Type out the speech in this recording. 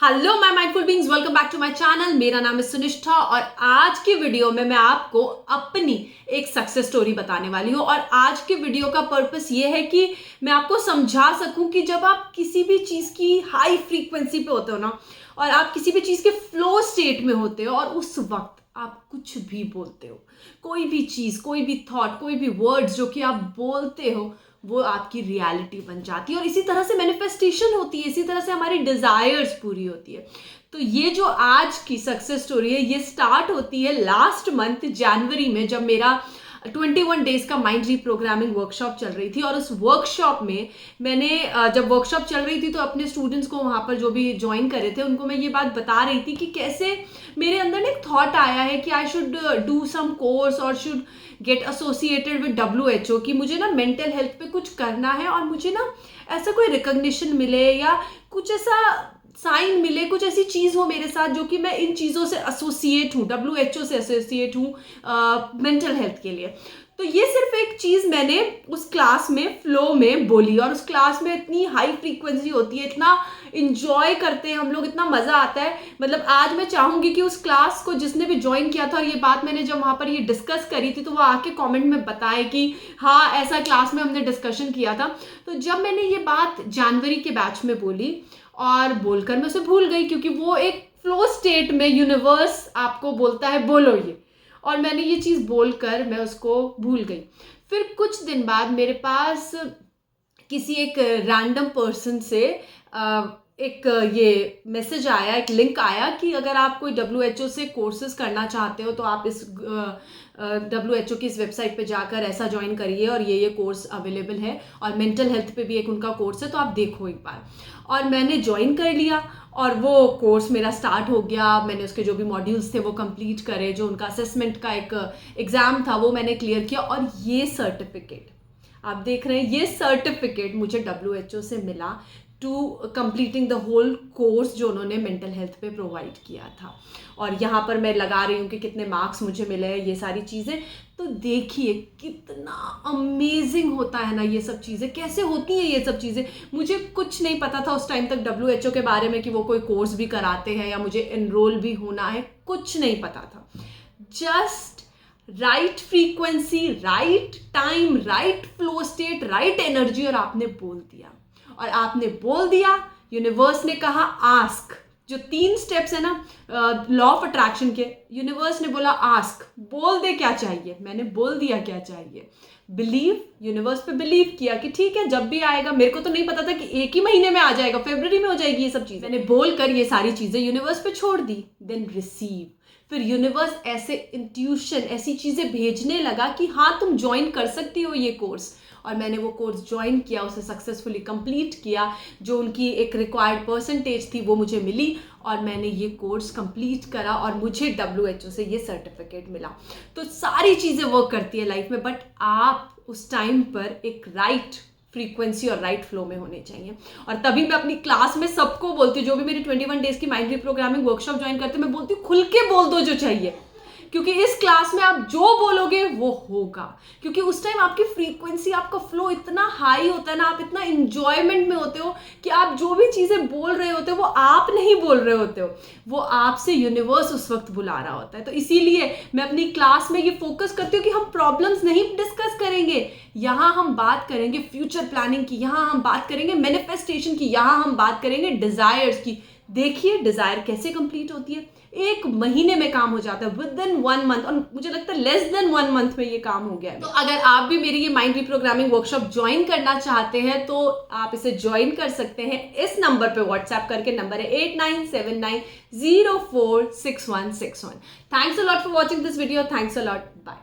Hello my mindful beings, welcome back to my channel. मेरा नाम है सुनिष्ठा और आज की वीडियो में मैं आपको अपनी एक सक्सेस स्टोरी बताने वाली हूँ। और आज के वीडियो का पर्पस ये है कि मैं आपको समझा सकूं कि जब आप किसी भी चीज़ की हाई फ्रीक्वेंसी पे होते हो ना, और आप किसी भी चीज़ के फ्लो स्टेट में होते हो और उस वक्त आप कुछ भी बोलते हो, कोई भी चीज़, कोई भी थॉट, कोई भी वर्ड्स जो कि आप बोलते हो वो आपकी रियलिटी बन जाती है। और इसी तरह से मैनिफेस्टेशन होती है, इसी तरह से हमारी डिजायर्स पूरी होती है। तो ये जो आज की सक्सेस स्टोरी है ये स्टार्ट होती है लास्ट मंथ जनवरी में, जब मेरा 21 डेज का माइंड रीप्रोग्रामिंग वर्कशॉप चल रही थी। और उस वर्कशॉप में मैंने जब वर्कशॉप चल रही थी तो अपने स्टूडेंट्स को वहाँ पर जो भी ज्वाइन करे थे उनको मैं ये बात बता रही थी कि कैसे मेरे अंदर ना एक थॉट आया है कि I should do some course और should get associated with WHO, कि मुझे ना मेंटल हेल्थ पे कुछ करना है और मुझे ना ऐसा कोई रिकग्निशन मिले या कुछ ऐसा साइन मिले, कुछ ऐसी चीज़ हो मेरे साथ जो कि मैं इन चीज़ों से एसोसिएट हूँ, WHO से एसोसिएट हूँ मेंटल हेल्थ के लिए। तो ये सिर्फ एक चीज़ मैंने उस क्लास में फ्लो में बोली, और उस क्लास में इतनी हाई फ्रीक्वेंसी होती है, इतना इंजॉय करते हैं हम लोग, इतना मज़ा आता है। मतलब आज मैं चाहूँगी कि उस क्लास को जिसने भी ज्वाइन किया था और ये बात मैंने जब वहाँ पर ये डिस्कस करी थी तो वो आके कमेंट में बताए कि हाँ ऐसा क्लास में हमने डिस्कशन किया था। तो जब मैंने ये बात जनवरी के बैच में बोली और बोलकर मैं उसे भूल गई, क्योंकि वो एक फ्लो स्टेट में यूनिवर्स आपको बोलता है बोलो ये, और मैंने ये चीज़ बोलकर मैं उसको भूल गई। फिर कुछ दिन बाद मेरे पास किसी एक रैंडम पर्सन से एक ये मैसेज आया, एक लिंक आया कि अगर आप कोई WHO से कोर्सेज करना चाहते हो तो आप इस WHO की इस वेबसाइट पे जाकर ऐसा ज्वाइन करिए और ये कोर्स अवेलेबल है, और मेंटल हेल्थ पे भी एक उनका कोर्स है, तो आप देखो एक बार। और मैंने ज्वाइन कर लिया और वो कोर्स मेरा स्टार्ट हो गया। मैंने उसके जो भी मॉड्यूल्स थे वो कंप्लीट करे, जो उनका असेसमेंट का एक एग्ज़ाम था वो मैंने क्लियर किया, और ये सर्टिफिकेट आप देख रहे हैं, ये सर्टिफिकेट मुझे WHO से मिला to completing the whole course जो उन्होंने मेंटल हेल्थ पे प्रोवाइड किया था। और यहाँ पर मैं लगा रही हूँ कि कितने मार्क्स मुझे मिले हैं, ये सारी चीज़ें। तो देखिए कितना अमेजिंग होता है ना ये सब चीज़ें, कैसे होती हैं ये सब चीज़ें। मुझे कुछ नहीं पता था उस टाइम तक WHO के बारे में कि वो कोई कोर्स भी कराते हैं या मुझे एनरोल भी होना है, कुछ नहीं पता था। Just right frequency, right time, right flow state, right energy, और आपने बोल दिया। और आपने बोल दिया, यूनिवर्स ने कहा आस्क, जो 3 स्टेप्स है ना लॉ ऑफ अट्रैक्शन के, यूनिवर्स ने बोला आस्क, बोल दे क्या चाहिए। मैंने बोल दिया क्या चाहिए। बिलीव, यूनिवर्स पे बिलीव किया कि ठीक है जब भी आएगा। मेरे को तो नहीं पता था कि एक ही महीने में आ जाएगा, फरवरी में हो जाएगी ये सब चीज़ें। मैंने बोलकर ये सारी चीज़ें यूनिवर्स पे छोड़ दी। देन रिसीव, फिर यूनिवर्स ऐसे इंट्यूशन, ऐसी चीज़ें भेजने लगा कि हाँ तुम ज्वाइन कर सकती हो ये कोर्स। और मैंने वो कोर्स ज्वाइन किया, उसे सक्सेसफुली कंप्लीट किया। जो उनकी एक रिक्वायर्ड परसेंटेज थी वो मुझे मिली और मैंने ये कोर्स कंप्लीट करा और मुझे WHO से ये सर्टिफिकेट मिला। तो सारी चीज़ें वर्क करती है लाइफ में, बट आप उस टाइम पर एक राइट फ्रीक्वेंसी और राइट फ्लो में होने चाहिए। और तभी मैं अपनी क्लास में सबको बोलती हूँ, जो भी मेरी 21 डेज की माइंड रीप्रोग्रामिंग वर्कशॉप ज्वाइन करते हैं, मैं बोलती हूँ खुल के बोल दो जो चाहिए, क्योंकि इस क्लास में आप जो बोलोगे वो होगा। क्योंकि उस टाइम आपकी फ्रीक्वेंसी, आपका फ्लो इतना हाई होता है ना, आप इतना इंजॉयमेंट में होते हो कि आप जो भी चीज़ें बोल रहे होते हो वो आप नहीं बोल रहे होते हो, वो आपसे यूनिवर्स उस वक्त बुला रहा होता है। तो इसीलिए मैं अपनी क्लास में ये फोकस करती हूँ कि हम प्रॉब्लम्स नहीं डिस्कस करेंगे, यहाँ हम बात करेंगे फ्यूचर प्लानिंग की, यहाँ हम बात करेंगे मैनिफेस्टेशन की, यहाँ हम बात करेंगे डिजायर्स की। देखिए डिजायर कैसे कंप्लीट होती है, 1 महीने में काम हो जाता है, विद इन 1 मंथ, और मुझे लगता है लेस देन 1 मंथ में ये काम हो गया है। तो अगर आप भी मेरी ये माइंड रीप्रोग्रामिंग वर्कशॉप ज्वाइन करना चाहते हैं तो आप इसे ज्वाइन कर सकते हैं। इस नंबर पे व्हाट्सएप करके, नंबर है 8979046161। Thanks a lot for watching this video. Thanks a lot, bye.